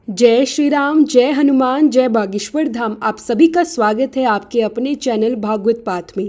जय श्री राम, जय हनुमान, जय बागेश्वर धाम। आप सभी का स्वागत है आपके अपने चैनल भागवत पाठ में।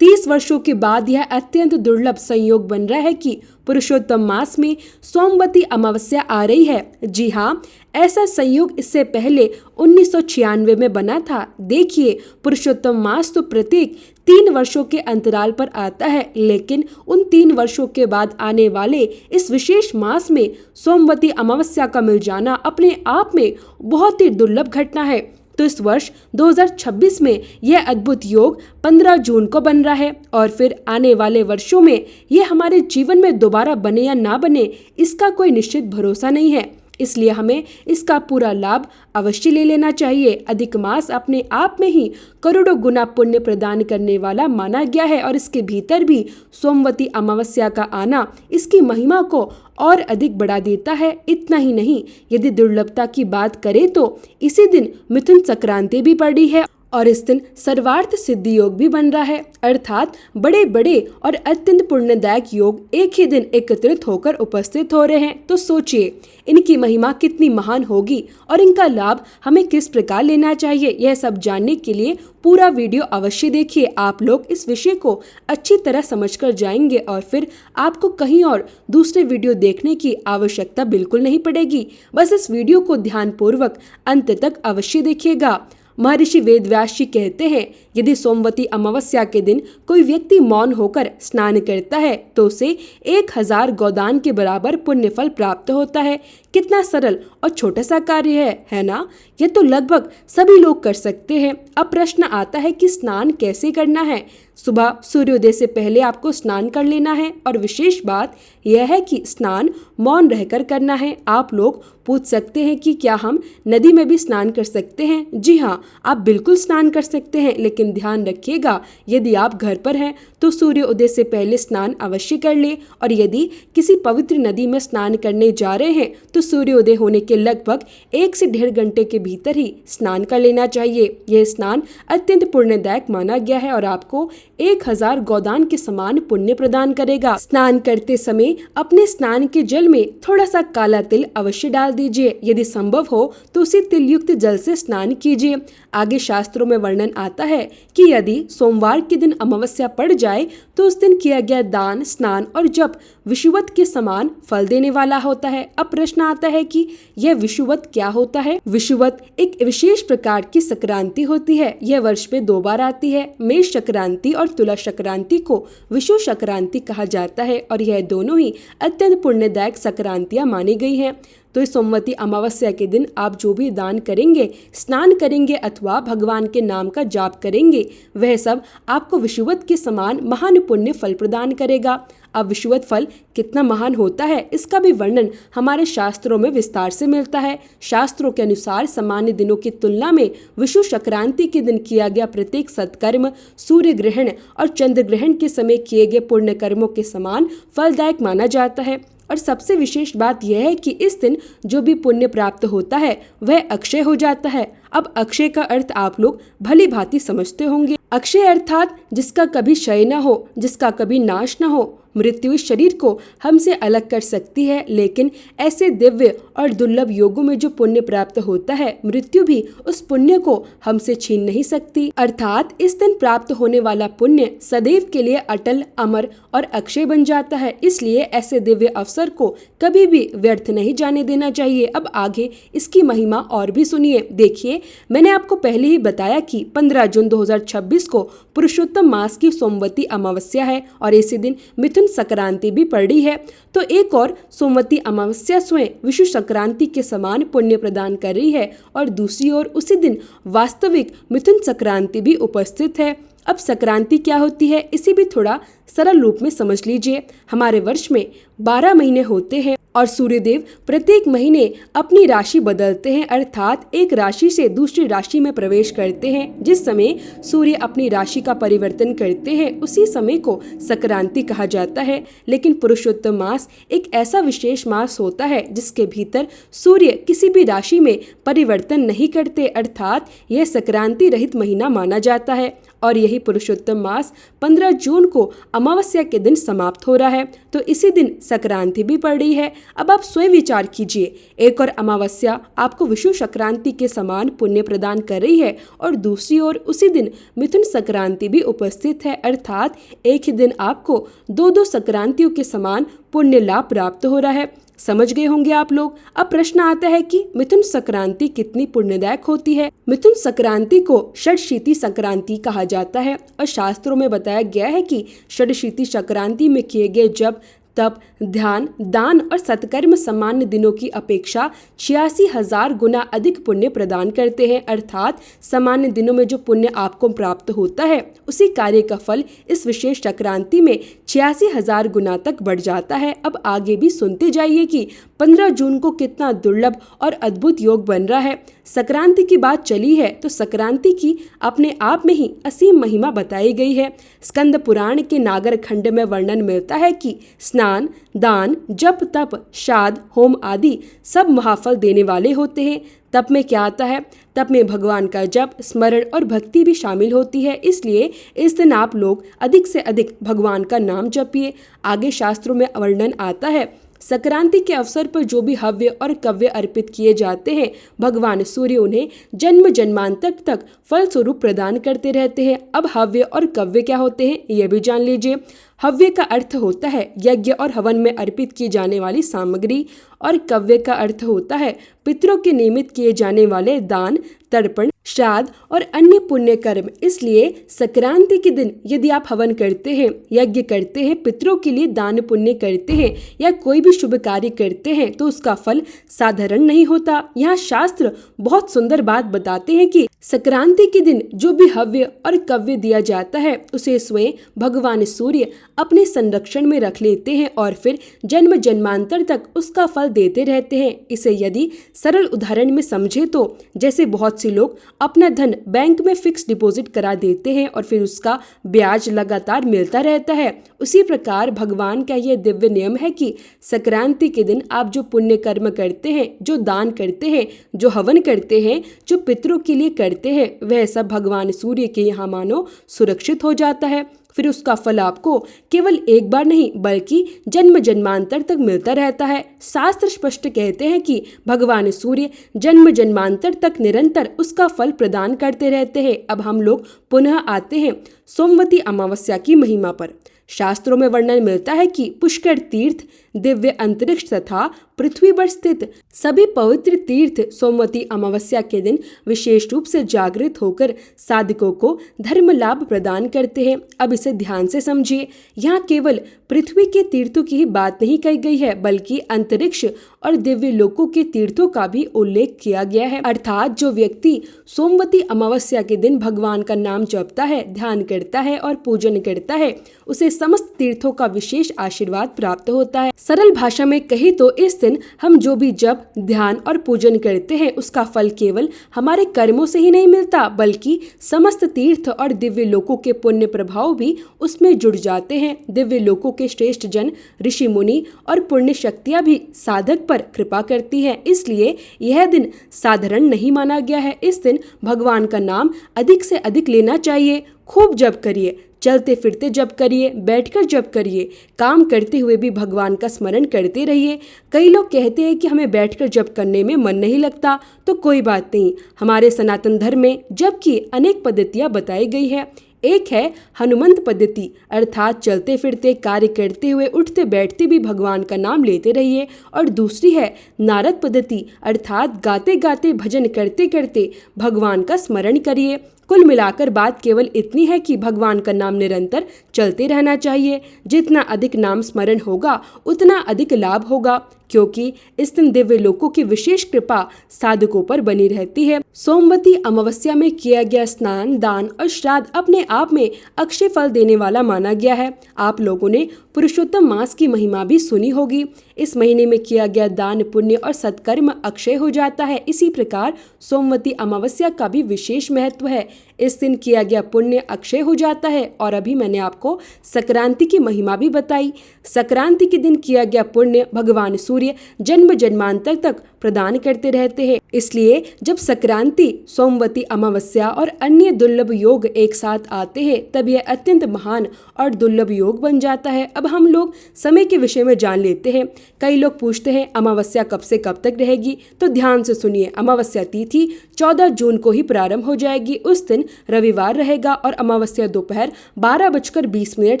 30 वर्षों के बाद यह अत्यंत दुर्लभ संयोग बन रहा है कि पुरुषोत्तम मास में सोमवती अमावस्या आ रही है। जी हाँ, ऐसा संयोग इससे पहले 1996 में बना था। देखिए, पुरुषोत्तम मास तो प्रत्येक 3 वर्षों के अंतराल पर आता है, लेकिन उन 3 वर्षों के बाद आने वाले इस विशेष मास में सोमवती अमावस्या का मिल जाना अपने आप में बहुत ही दुर्लभ घटना है। तो इस वर्ष 2026 में यह अद्भुत योग 15 जून को बन रहा है और फिर आने वाले वर्षों में यह हमारे जीवन में दोबारा बने या ना बने, इसका कोई निश्चित भरोसा नहीं है। इसलिए हमें इसका पूरा लाभ अवश्य ले लेना चाहिए। अधिक मास अपने आप में ही करोड़ों गुना पुण्य प्रदान करने वाला माना गया है और इसके भीतर भी सोमवती अमावस्या का आना इसकी महिमा को और अधिक बढ़ा देता है। इतना ही नहीं, यदि दुर्लभता की बात करें तो इसी दिन मिथुन संक्रांति भी पड़ी है और इस दिन सर्वार्थ सिद्धि योग भी बन रहा है, अर्थात बड़े बड़े और अत्यंत पुण्यदायक योग एक ही दिन एकत्रित होकर उपस्थित हो रहे हैं। तो सोचिए, इनकी महिमा कितनी महान होगी और इनका लाभ हमें किस प्रकार लेना चाहिए। यह सब जानने के लिए पूरा वीडियो अवश्य देखिए। आप लोग इस विषय को अच्छी तरह समझकर जाएंगे और फिर आपको कहीं और दूसरे वीडियो देखने की आवश्यकता बिल्कुल नहीं पड़ेगी। बस इस वीडियो को ध्यानपूर्वक अंत तक अवश्य देखिएगा। महर्षि वेदव्यास जी कहते हैं, यदि सोमवती अमावस्या के दिन कोई व्यक्ति मौन होकर स्नान करता है तो उसे 1000 गोदान के बराबर पुण्य फल प्राप्त होता है। कितना सरल और छोटा सा कार्य है ना। यह तो लगभग सभी लोग कर सकते हैं। अब प्रश्न आता है कि स्नान कैसे करना है। सुबह सूर्योदय से पहले आपको स्नान कर लेना है और विशेष बात यह है कि स्नान मौन रहकर करना है। आप लोग पूछ सकते हैं कि क्या हम नदी में भी स्नान कर सकते हैं। जी हाँ, आप बिल्कुल स्नान कर सकते हैं, लेकिन ध्यान रखिएगा, यदि आप घर पर हैं तो सूर्योदय से पहले स्नान अवश्य कर ले और यदि किसी पवित्र नदी में स्नान करने जा रहे हैं तो सूर्योदय होने के लगभग 1 से 1.5 घंटे के भीतर ही स्नान कर लेना चाहिए। यह स्नान अत्यंत पुण्यदायक माना गया है और आपको 1000 गोदान के समान पुण्य प्रदान करेगा। स्नान करते समय अपने स्नान के जल में थोड़ा सा काला तिल अवश्य डाल दीजिए। यदि संभव हो तो उसी तिल युक्त जल से स्नान कीजिए। आगे शास्त्रों में वर्णन आता है कि यदि सोमवार के दिन अमावस्या पड़ जाए तो उस दिन किया गया दान, स्नान और जप विषुवत के समान फल देने वाला होता है। अब प्रश्न आता है कि यह विषुवत क्या होता है। विषुवत एक विशेष प्रकार की संक्रांति होती है। यह वर्ष में 2 बार आती है। मेष संक्रांति और तुला संक्रांति को विषु संक्रांति कहा जाता है और यह दोनों ही अत्यंत पुण्यदायक संक्रांतियां मानी गई हैं। तो इस सोमवती अमावस्या के दिन आप जो भी दान करेंगे, स्नान करेंगे अथवा भगवान के नाम का जाप करेंगे, वह सब आपको विषुवत के समान महान पुण्य फल प्रदान करेगा। अब विषुवत फल कितना महान होता है, इसका भी वर्णन हमारे शास्त्रों में विस्तार से मिलता है। शास्त्रों के अनुसार सामान्य दिनों की तुलना में विषु संक्रांति के दिन किया गया प्रत्येक सत्कर्म सूर्य ग्रहण और चंद्र ग्रहण के समय किए गए पुण्य कर्मों के समान फलदायक माना जाता है। और सबसे विशेष बात यह है कि इस दिन जो भी पुण्य प्राप्त होता है वह अक्षय हो जाता है। अब अक्षय का अर्थ आप लोग भली भांति समझते होंगे। अक्षय अर्थात जिसका कभी क्षय न हो, जिसका कभी नाश न हो। मृत्यु इस शरीर को हमसे अलग कर सकती है, लेकिन ऐसे दिव्य और दुर्लभ योगों में जो पुण्य प्राप्त होता है, मृत्यु भी उस पुण्य को हमसे छीन नहीं सकती। अर्थात इस दिन प्राप्त होने वाला पुण्य सदैव के लिए अटल, अमर और अक्षय बन जाता है। इसलिए ऐसे दिव्य अवसर को कभी भी व्यर्थ नहीं जाने देना चाहिए। अब आगे इसकी महिमा और भी सुनिए। देखिए, मैंने आपको पहले ही बताया कि 15 जून 2026 को पुरुषोत्तम मास की सोमवती अमावस्या है और इसी दिन मिथुन संक्रांति भी पड़ी है। तो एक और सोमवती अमावस्या स्वयं विषु संक्रांति के समान पुण्य प्रदान कर रही है और दूसरी ओर उसी दिन वास्तविक मिथुन संक्रांति भी उपस्थित है। अब संक्रांति क्या होती है, इसे भी थोड़ा सरल रूप में समझ लीजिए। हमारे वर्ष में 12 महीने होते हैं और सूर्यदेव प्रत्येक महीने अपनी राशि बदलते हैं, अर्थात एक राशि से दूसरी राशि में प्रवेश करते हैं। जिस समय सूर्य अपनी राशि का परिवर्तन करते हैं उसी समय को संक्रांति कहा जाता है। लेकिन पुरुषोत्तम मास एक ऐसा विशेष मास होता है जिसके भीतर सूर्य किसी भी राशि में परिवर्तन नहीं करते, अर्थात यह संक्रांति रहित महीना माना जाता है। और यही पुरुषोत्तम मास 15 जून को अमावस्या के दिन समाप्त हो रहा है, तो इसी दिन संक्रांति भी पड़ रही है। अब आप स्वयं विचार कीजिए, एक और अमावस्या आपको विषु संक्रांति के समान पुण्य प्रदान कर रही है और दूसरी ओर उसी दिन मिथुन संक्रांति भी उपस्थित है, अर्थात एक ही दिन आपको दो संक्रांतियों के समान पुण्य लाभ प्राप्त हो रहा है। समझ गए होंगे आप लोग। अब प्रश्न आता है कि मिथुन संक्रांति कितनी पुण्यदायक होती है। मिथुन संक्रांति को षडशीति संक्रांति कहा जाता है और शास्त्रों में बताया गया है कि षडशीति संक्रांति में किए गए जप, तप, ध्यान, दान और सत्कर्म सामान्य दिनों की अपेक्षा 86,000 गुना अधिक पुण्य प्रदान करते हैं, अर्थात सामान्य दिनों में जो पुण्य आपको प्राप्त होता है उसी कार्य का फल इस विशेष संक्रांति में 86,000 गुना तक बढ़ जाता है। अब आगे भी सुनते जाइए कि 15 जून को कितना दुर्लभ और अद्भुत योग बन रहा है। संक्रांति की बात चली है तो संक्रांति की अपने आप में ही असीम महिमा बताई गई है। स्कंद पुराण के नागर खंड में वर्णन मिलता है कि स्नान, दान, जप, तप, श्राद्ध, होम आदि सब महाफल देने वाले होते हैं। तप में क्या आता है? तप में भगवान का जप, स्मरण और भक्ति भी शामिल होती है, इसलिए इस दिन आप लोग अधिक से अधिक भगवान का नाम जपिए। आगे शास्त्रों में वर्णन आता है, संक्रांति के अवसर पर जो भी हव्य और कव्य अर्पित किए जाते हैं, भगवान सूर्य उन्हें जन्म जन्मांतर तक फल स्वरूप प्रदान करते रहते हैं। अब हव्य और कव्य क्या होते हैं यह भी जान लीजिए। हव्य का अर्थ होता है यज्ञ और हवन में अर्पित की जाने वाली सामग्री और कव्य का अर्थ होता है पितरों के निमित्त किए जाने वाले दान, तर्पण, श्राद्ध और अन्य पुण्य कर्म। इसलिए संक्रांति के दिन यदि आप हवन करते हैं, यज्ञ करते हैं, पितरों के लिए दान पुण्य करते हैं या कोई भी शुभ कार्य करते हैं तो उसका फल साधारण नहीं होता। यहाँ शास्त्र बहुत सुंदर बात बताते हैं कि संक्रांति के दिन जो भी हव्य और कव्य दिया जाता है उसे स्वयं भगवान सूर्य अपने संरक्षण में रख लेते हैं और फिर जन्म जन्मांतर तक उसका फल देते रहते हैं। इसे यदि सरल उदाहरण में समझे तो जैसे बहुत से लोग अपना धन बैंक में फिक्स डिपॉजिट करा देते हैं और फिर उसका ब्याज लगातार मिलता रहता है, उसी प्रकार भगवान का यह दिव्य नियम है कि संक्रांति के दिन आप जो पुण्य कर्म करते हैं, जो दान करते हैं, जो हवन करते हैं, जो पितरों के लिए करते हैं, वह सब भगवान सूर्य के यहाँ मानो सुरक्षित हो जाता है। फिर उसका फल आपको केवल एक बार नहीं बल्कि जन्म जन्मांतर तक मिलता रहता है। शास्त्र स्पष्ट कहते हैं कि भगवान सूर्य जन्म जन्मांतर तक निरंतर उसका फल प्रदान करते रहते हैं। अब हम लोग पुनः आते हैं सोमवती अमावस्या की महिमा पर। शास्त्रों में वर्णन मिलता है कि पुष्कर तीर्थ, दिव्य अंतरिक्ष तथा पृथ्वी पर स्थित सभी पवित्र तीर्थ सोमवती अमावस्या के दिन विशेष रूप से जागृत होकर साधकों को धर्म लाभ प्रदान करते हैं। अब इसे ध्यान से समझिए, यहाँ केवल पृथ्वी के तीर्थों की ही बात नहीं कही गई है बल्कि अंतरिक्ष और दिव्य लोकों के तीर्थों का भी उल्लेख किया गया है। अर्थात जो व्यक्ति सोमवती अमावस्या के दिन भगवान का नाम जपता है, ध्यान करता है और पूजन करता है, उसे समस्त तीर्थों का विशेष आशीर्वाद प्राप्त होता है। सरल भाषा में कहे तो इस दिन हम जो भी जप, ध्यान और पूजन करते हैं उसका फल केवल हमारे कर्मों से ही नहीं मिलता बल्कि समस्त तीर्थ और दिव्य लोकों के पुण्य प्रभाव भी उसमें जुड़ जाते हैं। दिव्य लोकों के श्रेष्ठ जन, ऋषि मुनि और पुण्य शक्तियां भी साधक पर कृपा करती हैं, इसलिए यह दिन साधारण नहीं माना गया है। इस दिन भगवान का नाम अधिक से अधिक लेना चाहिए। खूब जप करिए, चलते फिरते जप करिए, बैठकर जप करिए, काम करते हुए भी भगवान का स्मरण करते रहिए। कई लोग कहते हैं कि हमें बैठकर जप करने में मन नहीं लगता, तो कोई बात नहीं, हमारे सनातन धर्म में जप की अनेक पद्धतियां बताई गई है। एक है हनुमंत पद्धति, अर्थात चलते फिरते, कार्य करते हुए, उठते बैठते भी भगवान का नाम लेते रहिए, और दूसरी है नारद पद्धति, अर्थात गाते गाते, भजन करते करते भगवान का स्मरण करिए। कुल मिलाकर बात केवल इतनी है कि भगवान का नाम निरंतर चलते रहना चाहिए। जितना अधिक नाम स्मरण होगा उतना अधिक लाभ होगा, क्योंकि इस दिन दिव्य लोकों की विशेष कृपा साधकों पर बनी रहती है। सोमवती अमावस्या में किया गया स्नान, दान और श्राद्ध अपने आप में अक्षय फल देने वाला माना गया है। आप लोगों ने पुरुषोत्तम मास की महिमा भी सुनी होगी। इस महीने में किया गया दान, पुण्य और सत्कर्म अक्षय हो जाता है। इसी प्रकार सोमवती अमावस्या का भी विशेष महत्व है। इस दिन किया गया पुण्य अक्षय हो जाता है। और अभी मैंने आपको संक्रांति की महिमा भी बताई। संक्रांति के दिन किया गया पुण्य भगवान सूर्य जन्म जन्मांतर तक प्रदान करते रहते हैं। इसलिए जब संक्रांति, सोमवती अमावस्या और अन्य दुर्लभ योग एक साथ आते हैं तब यह अत्यंत महान और दुर्लभ योग बन जाता है। अब हम लोग समय के विषय में जान लेते हैं। कई लोग पूछते हैं अमावस्या कब से कब तक रहेगी, तो ध्यान से सुनिए। अमावस्या तिथि 14 जून को ही प्रारंभ हो जाएगी। उस दिन रविवार रहेगा और अमावस्या दोपहर 12:20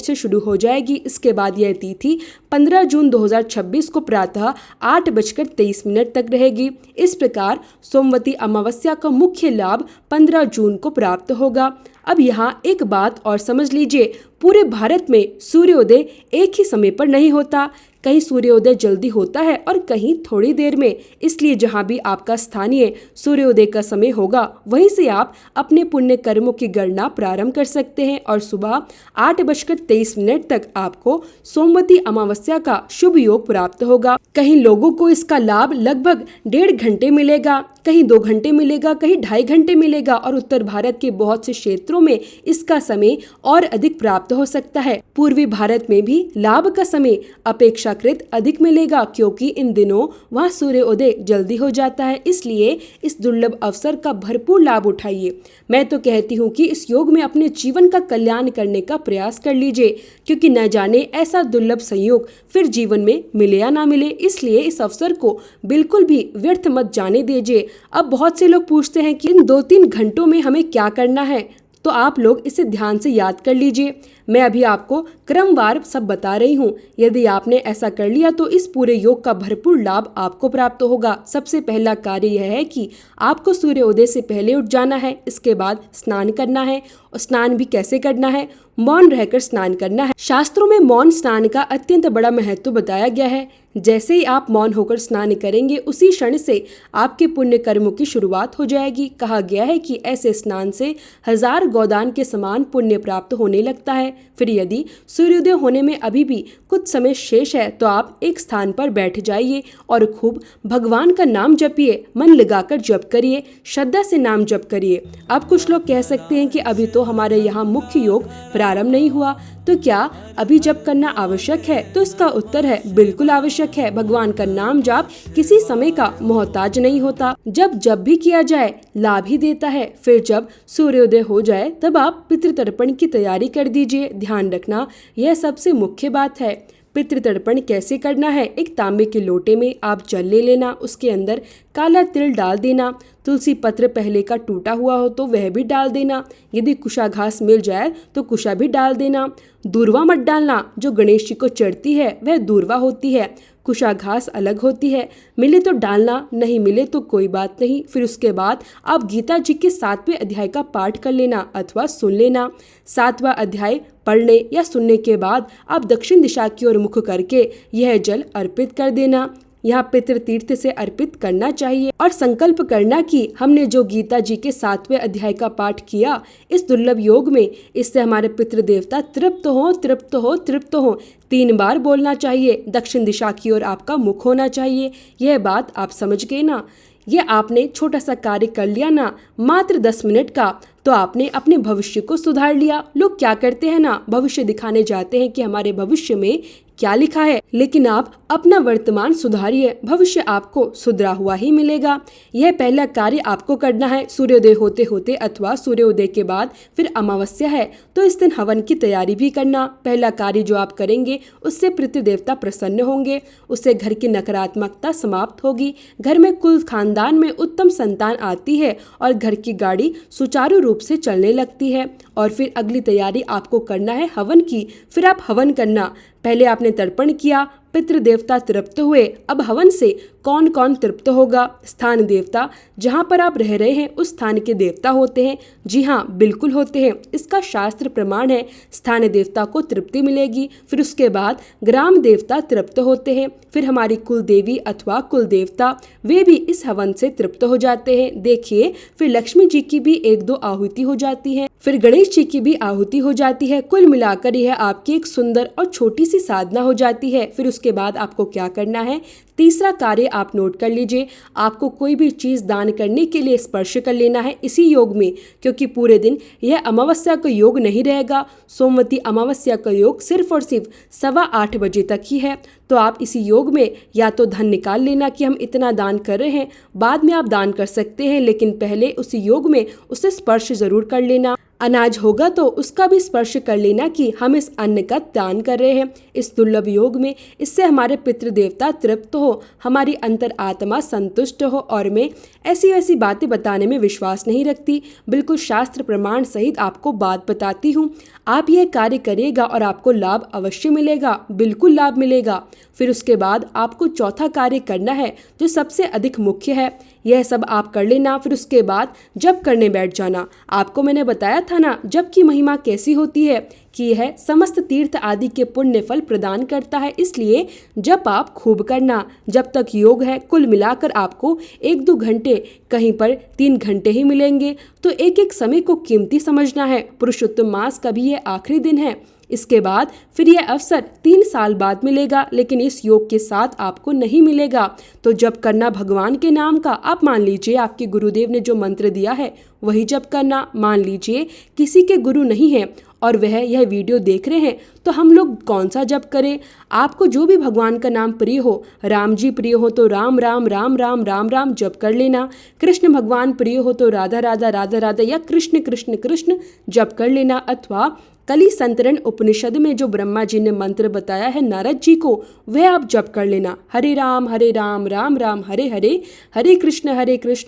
से शुरू हो जाएगी। इसके बाद यह तिथि 15 जून 2026 को प्रातः 8:23 तक रहेगी। इस प्रकार सोमवती अमावस्या का मुख्य लाभ 15 जून को प्राप्त होगा। अब यहाँ एक बात और समझ लीजिए, पूरे भारत में सूर्योदय एक ही समय पर नहीं होता। कहीं सूर्योदय जल्दी होता है और कहीं थोड़ी देर में। इसलिए जहाँ भी आपका स्थानीय सूर्योदय का समय होगा वहीं से आप अपने पुण्य कर्मों की गणना प्रारंभ कर सकते हैं और सुबह 8:23 तक आपको सोमवती अमावस्या का शुभ योग प्राप्त होगा। कहीं लोगों को इसका लाभ लगभग 1.5 घंटे मिलेगा, कहीं 2 घंटे मिलेगा, कहीं 2.5 घंटे मिलेगा और उत्तर भारत के बहुत से क्षेत्रों में इसका समय और अधिक प्राप्त हो सकता है। पूर्वी भारत में भी लाभ का समय अपेक्षाकृत अधिक मिलेगा क्योंकि इन दिनों वहाँ सूर्योदय जल्दी हो जाता है। इसलिए इस दुर्लभ अवसर का भरपूर लाभ उठाइए। मैं तो कहती हूँ कि इस योग में अपने जीवन का कल्याण करने का प्रयास कर लीजिए, क्योंकि न जाने ऐसा दुर्लभ संयोग फिर जीवन में मिले या ना मिले। इसलिए इस अवसर को बिल्कुल भी व्यर्थ मत जाने दीजिए। अब बहुत से लोग पूछते हैं कि इन 2-3 घंटों में हमें क्या करना है, तो आप लोग इसे ध्यान से याद कर लीजिए। मैं अभी आपको क्रमवार सब बता रही हूँ। यदि आपने ऐसा कर लिया तो इस पूरे योग का भरपूर लाभ आपको प्राप्त होगा। सबसे पहला कार्य यह है कि आपको सूर्योदय से पहले उठ जाना है। इसके बाद स्नान करना है और स्नान भी कैसे करना है, मौन रहकर स्नान करना है। शास्त्रों में मौन स्नान का अत्यंत बड़ा महत्व बताया गया है। जैसे ही आप मौन होकर स्नान करेंगे उसी क्षण से आपके पुण्य कर्मों की शुरुआत हो जाएगी। कहा गया है कि ऐसे स्नान से 1000 गोदान के समान पुण्य प्राप्त होने लगता है। फिर यदि सूर्योदय होने में अभी भी कुछ समय शेष है तो आप एक स्थान पर बैठ जाइए और खूब भगवान का नाम जपिए। मन लगाकर जप करिए, श्रद्धा से नाम जप करिए। अब कुछ लोग कह सकते हैं कि अभी तो हमारे यहाँ मुख्य योग प्रारंभ नहीं हुआ, तो क्या अभी जप करना आवश्यक है? तो इसका उत्तर है बिल्कुल आवश्यक है। भगवान का नाम जाप किसी समय का मोहताज नहीं होता। जब भी किया जाए लाभ ही देता है। फिर जब सूर्योदय हो जाए तब आप पितृतर्पण की तैयारी कर दीजिए। ध्यान रखना, यह सबसे मुख्य बात है। पितृतर्पण कैसे करना है? एक तांबे के लोटे में आप जल ले लेना, उसके अंदर काला तिल डाल देना, तुलसी पत्र पहले का टूटा हुआ हो तो वह भी डाल देना, यदि कुशा घास मिल जाए तो कुशा भी डाल देना। दूर्वा मत डालना, जो गणेश जी को चढ़ती है वह दूर्वा होती है, कुशा घास अलग होती है। मिले तो डालना, नहीं मिले तो कोई बात नहीं। फिर उसके बाद आप गीता जी के 7वें अध्याय का पाठ कर लेना अथवा सुन लेना। 7वां अध्याय पढ़ने या सुनने के बाद आप दक्षिण दिशा की ओर मुख करके यह जल अर्पित कर देना। यहाँ पितृ तीर्थ से अर्पित करना चाहिए और संकल्प करना कि हमने जो गीता जी के 7वें अध्याय का पाठ किया इस दुर्लभ योग में, इससे हमारे पितृ देवता तृप्त हो, तृप्त हो, तृप्त हो। 3 बार बोलना चाहिए। दक्षिण दिशा की ओर आपका मुख होना चाहिए। यह बात आप समझ गए ना? ये आपने छोटा सा कार्य कर लिया ना, मात्र 10 मिनट का, तो आपने अपने भविष्य को सुधार लिया। लोग क्या करते हैं ना, भविष्य दिखाने जाते हैं कि हमारे भविष्य में क्या लिखा है, लेकिन आप अपना वर्तमान सुधारिए, भविष्य आपको सुधरा हुआ ही मिलेगा। यह पहला कार्य आपको करना है। सूर्योदय होते होते अथवा सूर्योदय के बाद फिर अमावस्या है तो इस दिन हवन की तैयारी भी करना। पहला कार्य जो आप करेंगे उससे पितृ देवता प्रसन्न होंगे, उससे घर की नकारात्मकता समाप्त होगी, घर में कुल खानदान में उत्तम संतान आती है और घर की गाड़ी सुचारू रूप से चलने लगती है। और फिर अगली तैयारी आपको करना है हवन की। फिर आप हवन करना। पहले आपने तर्पण किया, पितृ देवता तृप्त हुए, अब हवन से कौन कौन तृप्त होगा? स्थान देवता, जहाँ पर आप रह रहे हैं उस स्थान के देवता होते हैं। जी हाँ, बिल्कुल होते हैं, इसका शास्त्र प्रमाण है। स्थान देवता को तृप्ति मिलेगी। फिर उसके बाद ग्राम देवता तृप्त होते हैं। फिर हमारी कुल देवी अथवा कुल देवता, वे भी इस हवन से तृप्त हो जाते हैं। देखिए, फिर लक्ष्मी जी की भी 1-2 आहुति हो जाती है, फिर गणेश जी की भी आहुति हो जाती है। कुल मिलाकर यह आपकी एक सुंदर और छोटी सी साधना हो जाती है। फिर उसके बाद आपको क्या करना है? तीसरा कार्य आप नोट कर लीजिए, आपको कोई भी चीज़ दान करने के लिए स्पर्श कर लेना है इसी योग में, क्योंकि पूरे दिन यह अमावस्या का योग नहीं रहेगा। सोमवती अमावस्या का योग सिर्फ और सिर्फ 8:15 बजे तक ही है। तो आप इसी योग में या तो धन निकाल लेना कि हम इतना दान कर रहे हैं, बाद में आप दान कर सकते हैं, लेकिन पहले उसी योग में उसे स्पर्श जरूर कर लेना। अनाज होगा तो उसका भी स्पर्श कर लेना कि हम इस अन्न का दान कर रहे हैं इस दुर्लभ योग में। इससे हमारे पितृदेवता तृप्त हो, हमारी अंतर आत्मा संतुष्ट हो। और मैं ऐसी वैसी बातें बताने में विश्वास नहीं रखती, बिल्कुल शास्त्र प्रमाण सहित आपको बात बताती हूँ। आप यह कार्य करिएगा और आपको लाभ अवश्य मिलेगा, बिल्कुल लाभ मिलेगा। फिर उसके बाद आपको चौथा कार्य करना है जो सबसे अधिक मुख्य है। यह सब आप कर लेना, फिर उसके बाद जप करने बैठ जाना। आपको मैंने बताया था ना जप की महिमा कैसी होती है कि यह समस्त तीर्थ आदि के पुण्य फल प्रदान करता है, इसलिए जप आप खूब करना जब तक योग है। कुल मिलाकर आपको 1-2 घंटे, कहीं पर 3 घंटे ही मिलेंगे, तो एक एक समय को कीमती समझना है। पुरुषोत्तम मास का भी यह आखिरी दिन है, इसके बाद फिर यह अवसर 3 साल बाद मिलेगा, लेकिन इस योग के साथ आपको नहीं मिलेगा। तो जप करना भगवान के नाम का। आप मान लीजिए आपके गुरुदेव ने जो मंत्र दिया है वही जप करना। मान लीजिए किसी के गुरु नहीं है और वह यह वीडियो देख रहे हैं, तो हम लोग कौन सा जप करें? आपको जो भी भगवान का नाम प्रिय हो, राम जी प्रिय हो तो राम राम राम राम राम राम जप कर लेना। कृष्ण भगवान प्रिय हो तो राधा राधा राधा राधा या कृष्ण कृष्ण कृष्ण जप कर लेना। अथवा कली संतरण उपनिषद में जो ब्रह्मा जी ने मंत्र बताया है नारद जी को, वह आप जप कर लेना। हरे राम राम राम हरे हरे, हरे कृष्ण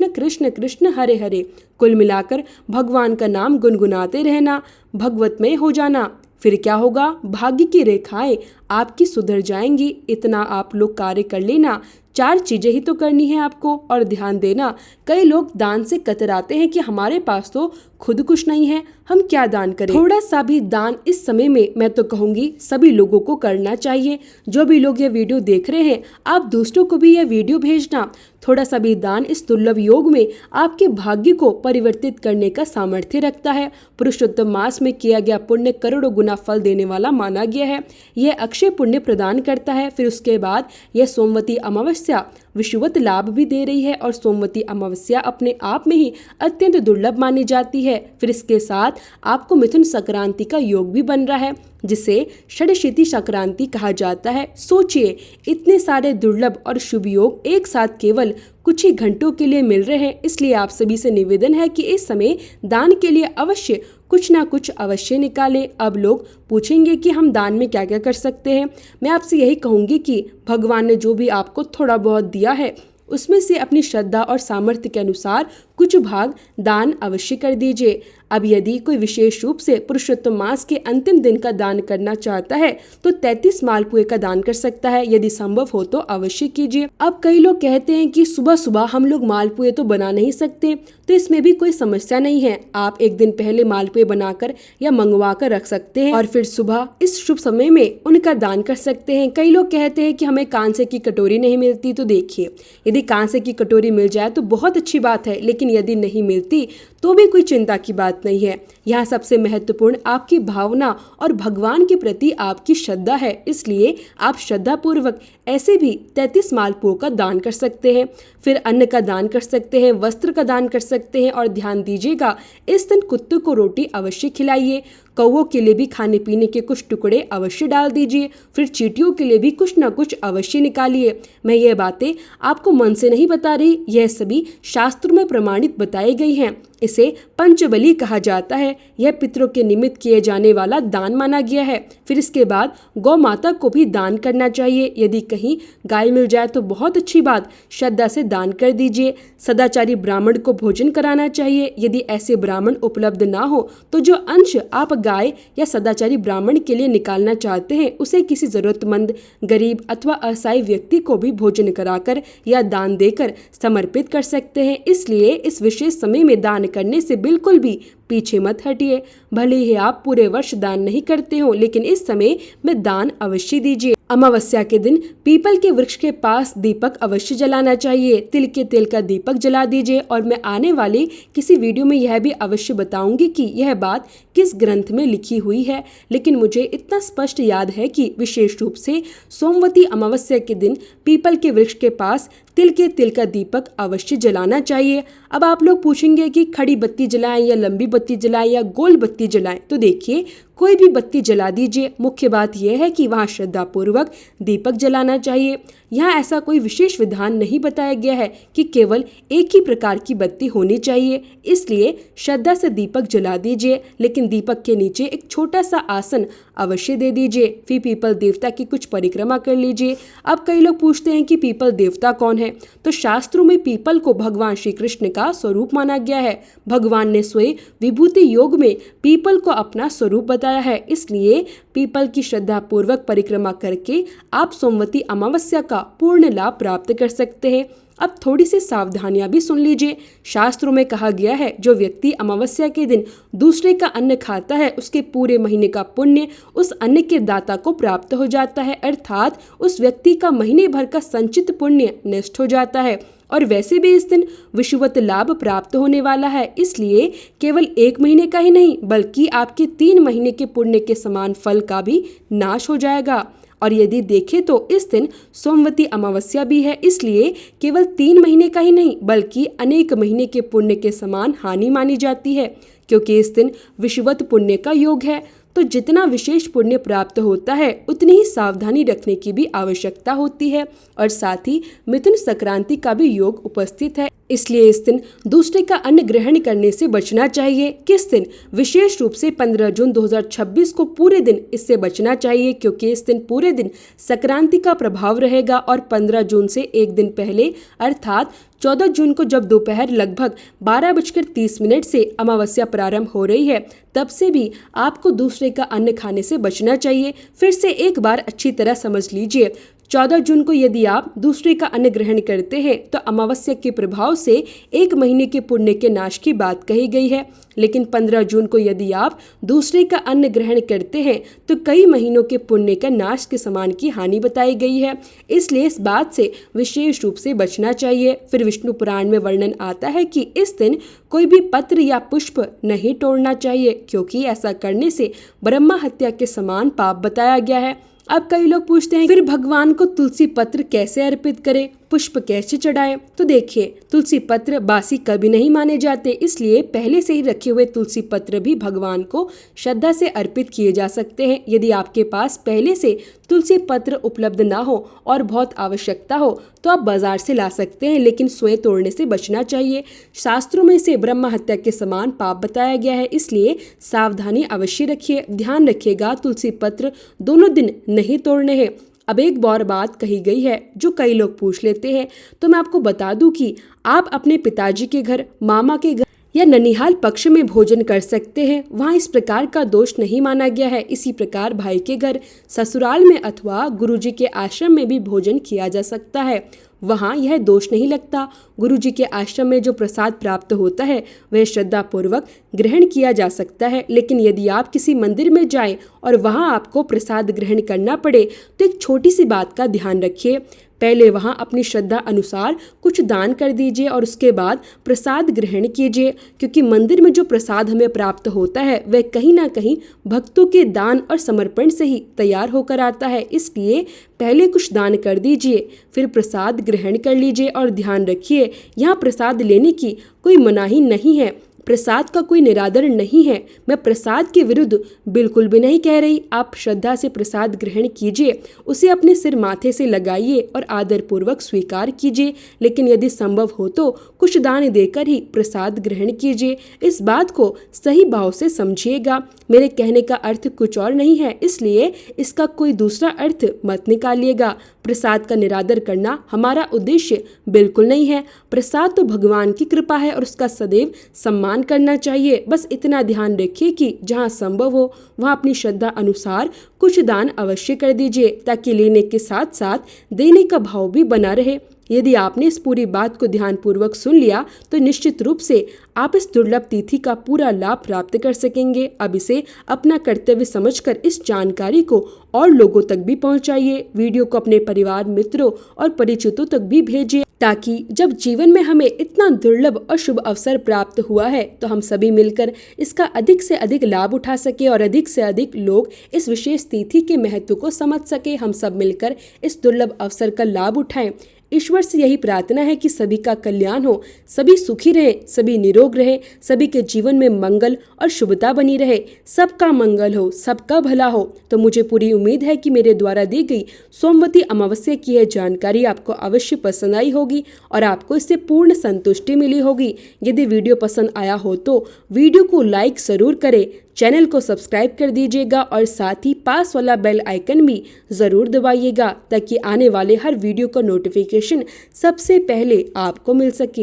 कृष्ण कृष्ण हरे हरे। कुल मिलाकर भगवान का नाम गुनगुनाते रहना, भगवतमय हो जाना। फिर क्या होगा? भाग्य की रेखाएं आपकी सुधर जाएंगी। इतना आप लोग कार्य कर लेना। 4 चीजें ही तो करनी है आपको। और ध्यान देना, कई लोग दान से कतराते हैं कि हमारे पास तो खुद कुछ नहीं है, हम क्या दान करें। थोड़ा सा भी दान इस समय में मैं तो कहूंगी सभी लोगों को करना चाहिए। जो भी लोग यह वीडियो देख रहे हैं, आप दूसरों को भी यह वीडियो भेजना। थोड़ा सा भी दान इस दुर्लभ योग में आपके भाग्य को परिवर्तित करने का सामर्थ्य रखता है। पुरुषोत्तम मास में किया गया पुण्य करोड़ों गुना फल देने वाला माना गया है। यह अक्षय पुण्य प्रदान करता है। फिर उसके बाद यह सोमवती अमावस्या विषुवत लाभ भी दे रही है, और सोमवती अमावस्या अपने आप में ही अत्यंत दुर्लभ मानी जाती है। फिर इसके साथ आपको मिथुन संक्रांति का योग भी बन रहा है, जिसे षडशीति संक्रांति कहा जाता है। सोचिए, इतने सारे दुर्लभ और शुभ योग एक साथ केवल कुछ ही घंटों के लिए मिल रहे हैं। इसलिए आप सभी से निवेदन है कि इस समय दान के लिए अवश्य कुछ ना कुछ अवश्य निकालें। अब लोग पूछेंगे कि हम दान में क्या क्या कर सकते हैं। मैं आपसे यही कहूँगी कि भगवान ने जो भी आपको थोड़ा बहुत दिया है, उसमें से अपनी श्रद्धा और सामर्थ्य के अनुसार कुछ भाग दान अवश्य कर दीजिए। अब यदि कोई विशेष रूप से पुरुषोत्तम मास के अंतिम दिन का दान करना चाहता है तो 33 मालपुए का दान कर सकता है। यदि संभव हो तो अवश्य कीजिए। अब कई लोग कहते हैं कि सुबह सुबह हम लोग मालपुए तो बना नहीं सकते, तो इसमें भी कोई समस्या नहीं है। आप एक दिन पहले मालपुए बनाकर या मंगवा कर रख सकते हैं और फिर सुबह इस शुभ समय में उनका दान कर सकते हैं। कई लोग कहते हैं कि हमें कांसे की कटोरी नहीं मिलती, तो देखिए, यदि कांसे की कटोरी मिल जाए तो बहुत अच्छी बात है, लेकिन यदि नहीं मिलती तो भी कोई चिंता की बात नहीं है। यहाँ सबसे महत्वपूर्ण आपकी भावना और भगवान के प्रति आपकी श्रद्धा है। इसलिए आप श्रद्धा पूर्वक ऐसे भी 33 मालपुओं का दान कर सकते हैं। फिर अन्न का दान कर सकते हैं, वस्त्र का दान कर सकते हैं। और ध्यान दीजिएगा, इस दिन कुत्तों को रोटी अवश्य खिलाइए। कौवों के लिए भी खाने पीने के कुछ टुकड़े अवश्य डाल दीजिए। फिर चींटियों के लिए भी कुछ न कुछ अवश्य निकालिए। मैं ये बातें आपको मन से नहीं बता रही, यह सभी शास्त्रों में प्रमाणित बताई गई हैं। इसे पंचबली कहा जाता है। यह पितरों के निमित्त किए जाने वाला दान माना गया है। फिर इसके बाद गौ माता को भी दान करना चाहिए। यदि कहीं गाय मिल जाए तो बहुत अच्छी बात, श्रद्धा से दान कर दीजिए। सदाचारी ब्राह्मण को भोजन कराना चाहिए। यदि ऐसे ब्राह्मण उपलब्ध ना हो तो जो अंश आप गाय या सदाचारी ब्राह्मण के लिए निकालना चाहते हैं, उसे किसी जरूरतमंद, गरीब अथवा असहाय व्यक्ति को भी भोजन कराकर या दान देकर समर्पित कर सकते हैं। इसलिए इस विशेष समय में दान करने से बिल्कुल भी पीछे मत हटिए। भले ही आप पूरे वर्ष दान नहीं करते हो, लेकिन इस समय में दान अवश्य दीजिए। अमावस्या के दिन पीपल के वृक्ष के पास दीपक अवश्य जलाना चाहिए। तिल के तेल का दीपक जला दीजिए। और मैं आने वाले किसी वीडियो में यह भी अवश्य बताऊंगी कि यह बात किस ग्रंथ में लिखी हुई है, लेकिन मुझे इतना स्पष्ट याद है कि विशेष रूप से सोमवती अमावस्या के दिन पीपल के वृक्ष के पास तिल के तेल का दीपक अवश्य जलाना चाहिए। अब आप लोग पूछेंगे कि खड़ी बत्ती जलाएं या लंबी बत्ती जलाएं या गोल बत्ती जलाएं, तो देखिए कोई भी बत्ती जला दीजिए। मुख्य बात यह है कि वहाँ श्रद्धापूर्वक दीपक जलाना चाहिए। यहाँ ऐसा कोई विशेष विधान नहीं बताया गया है कि केवल एक ही प्रकार की बत्ती होनी चाहिए, इसलिए श्रद्धा से दीपक जला दीजिए, लेकिन दीपक के नीचे एक छोटा सा आसन अवश्य दे दीजिए। फिर पीपल देवता की कुछ परिक्रमा कर लीजिए। अब कई लोग पूछते हैं कि पीपल देवता कौन है, तो शास्त्रों में पीपल को भगवान श्री कृष्ण का स्वरूप माना गया है। भगवान ने स्वयं विभूति योग में पीपल को अपना स्वरूप बताया है, इसलिए पीपल की श्रद्धा पूर्वक परिक्रमा करके आप सोमवती अमावस्या का पूर्ण लाभ प्राप्त कर सकते हैं। अब थोड़ी सी सावधानियां भी सुन लीजिए। शास्त्रों में कहा गया है, जो व्यक्ति अमावस्या के दिन दूसरे का अन्न खाता है, उसके पूरे महीने का पुण्य उस अन्न के दाता को प्राप्त हो जाता है, अर्थात उस व्यक्ति का महीने भर का संचित पुण्य नष्ट हो जाता है। और वैसे भी इस दिन विषुवत लाभ प्राप्त होने वाला है, इसलिए केवल एक महीने का ही नहीं बल्कि आपके 3 महीने के पुण्य के समान फल का भी नाश हो जाएगा। और यदि देखें तो इस दिन सोमवती अमावस्या भी है, इसलिए केवल 3 महीने का ही नहीं बल्कि अनेक महीने के पुण्य के समान हानि मानी जाती है, क्योंकि इस दिन विषुवत पुण्य का योग है। तो जितना विशेष पुण्य प्राप्त होता है उतनी ही सावधानी रखने की भी आवश्यकता होती है, और साथ ही मिथुन संक्रांति का भी योग उपस्थित है, इसलिए इस दिन दूसरे का अन्न ग्रहण करने से बचना चाहिए। किस दिन? विशेष रूप से 15 जून 2026 को पूरे दिन इससे बचना चाहिए, क्योंकि इस दिन पूरे दिन संक्रांति का प्रभाव रहेगा। और 15 जून से एक दिन पहले अर्थात 14 जून को जब दोपहर लगभग 12:30 से अमावस्या प्रारंभ हो रही है, तब से भी आपको दूसरे का अन्न खाने से बचना चाहिए। फिर से एक बार अच्छी तरह समझ लीजिए। 14 जून को यदि आप दूसरे का अन्न ग्रहण करते हैं तो अमावस्या के प्रभाव से 1 महीने के पुण्य के नाश की बात कही गई है, लेकिन 15 जून को यदि आप दूसरे का अन्न ग्रहण करते हैं तो कई महीनों के पुण्य का नाश के समान की हानि बताई गई है, इसलिए इस बात से विशेष रूप से बचना चाहिए। फिर विष्णु पुराण में वर्णन आता है कि इस दिन कोई भी पत्र या पुष्प नहीं तोड़ना चाहिए, क्योंकि ऐसा करने से ब्रह्मा हत्या के समान पाप बताया गया है। अब कई लोग पूछते हैं फिर भगवान को तुलसी पत्र कैसे अर्पित करें, पुष्प कैसे चढ़ाएं? तो देखिए, तुलसी पत्र बासी कभी नहीं माने जाते, इसलिए पहले से ही रखे हुए तुलसी पत्र भी भगवान को श्रद्धा से अर्पित किए जा सकते हैं। यदि आपके पास पहले से तुलसी पत्र उपलब्ध ना हो और बहुत आवश्यकता हो तो आप बाजार से ला सकते हैं, लेकिन स्वयं तोड़ने से बचना चाहिए। शास्त्रों में इसे ब्रह्म हत्या के समान पाप बताया गया है, इसलिए सावधानी अवश्य रखिए। ध्यान रखिएगा, तुलसी पत्र दोनों दिन नहीं तोड़ने हैं। अब एक और बात कही गई है जो कई लोग पूछ लेते हैं, तो मैं आपको बता दूं कि आप अपने पिताजी के घर, मामा के घर या ननिहाल पक्ष में भोजन कर सकते हैं, वहाँ इस प्रकार का दोष नहीं माना गया है। इसी प्रकार भाई के घर, ससुराल में अथवा गुरुजी के आश्रम में भी भोजन किया जा सकता है, वहाँ यह दोष नहीं लगता। गुरुजी के आश्रम में जो प्रसाद प्राप्त होता है वह श्रद्धा पूर्वक ग्रहण किया जा सकता है, लेकिन यदि आप किसी मंदिर में जाएं और वहाँ आपको प्रसाद ग्रहण करना पड़े तो एक छोटी सी बात का ध्यान रखिए। पहले वहाँ अपनी श्रद्धा अनुसार कुछ दान कर दीजिए और उसके बाद प्रसाद ग्रहण कीजिए, क्योंकि मंदिर में जो प्रसाद हमें प्राप्त होता है वह कहीं ना कहीं भक्तों के दान और समर्पण से ही तैयार होकर आता है, इसलिए पहले कुछ दान कर दीजिए, फिर प्रसाद ग्रहण कर लीजिए। और ध्यान रखिए, यहाँ प्रसाद लेने की कोई मनाही नहीं है, प्रसाद का कोई निरादर नहीं है। मैं प्रसाद के विरुद्ध बिल्कुल भी नहीं कह रही। आप श्रद्धा से प्रसाद ग्रहण कीजिए, उसे अपने सिर माथे से लगाइए और आदर पूर्वक स्वीकार कीजिए, लेकिन यदि संभव हो तो कुछ दान देकर ही प्रसाद ग्रहण कीजिए। इस बात को सही भाव से समझिएगा। मेरे कहने का अर्थ कुछ और नहीं है, इसलिए इसका कोई दूसरा अर्थ मत निकालिएगा। प्रसाद का निरादर करना हमारा उद्देश्य बिल्कुल नहीं है। प्रसाद तो भगवान की कृपा है और उसका सदैव सम्मान करना चाहिए। बस इतना ध्यान रखिए कि जहाँ संभव हो वहाँ अपनी श्रद्धा अनुसार कुछ दान अवश्य कर दीजिए, ताकि लेने के साथ साथ देने का भाव भी बना रहे। यदि आपने इस पूरी बात को ध्यानपूर्वक सुन लिया तो निश्चित रूप से आप इस दुर्लभ तिथि का पूरा लाभ प्राप्त कर सकेंगे। अब इसे अपना कर्तव्य समझकर इस जानकारी को और लोगों तक भी पहुंचाइए। वीडियो को अपने परिवार, मित्रों और परिचितों तक भी भेजिए, ताकि जब जीवन में हमें इतना दुर्लभ और शुभ अवसर प्राप्त हुआ है तो हम सभी मिलकर इसका अधिक से अधिक लाभ उठा सके और अधिक से अधिक लोग इस विशेष तिथि के महत्व को समझ सके। हम सब मिलकर इस दुर्लभ अवसर का लाभ उठाएं। ईश्वर से यही प्रार्थना है कि सभी का कल्याण हो, सभी सुखी रहे, सभी निरोग रहे, सभी के जीवन में मंगल और शुभता बनी रहे, सबका मंगल हो, सबका भला हो। तो मुझे पूरी उम्मीद है कि मेरे द्वारा दी गई सोमवती अमावस्या की यह जानकारी आपको अवश्य पसंद आई होगी और आपको इससे पूर्ण संतुष्टि मिली होगी। यदि वीडियो पसंद आया हो तो वीडियो को लाइक जरूर करें, चैनल को सब्सक्राइब कर दीजिएगा और साथ ही पास वाला बेल आइकन भी ज़रूर दबाइएगा, ताकि आने वाले हर वीडियो का नोटिफिकेशन सबसे पहले आपको मिल सके।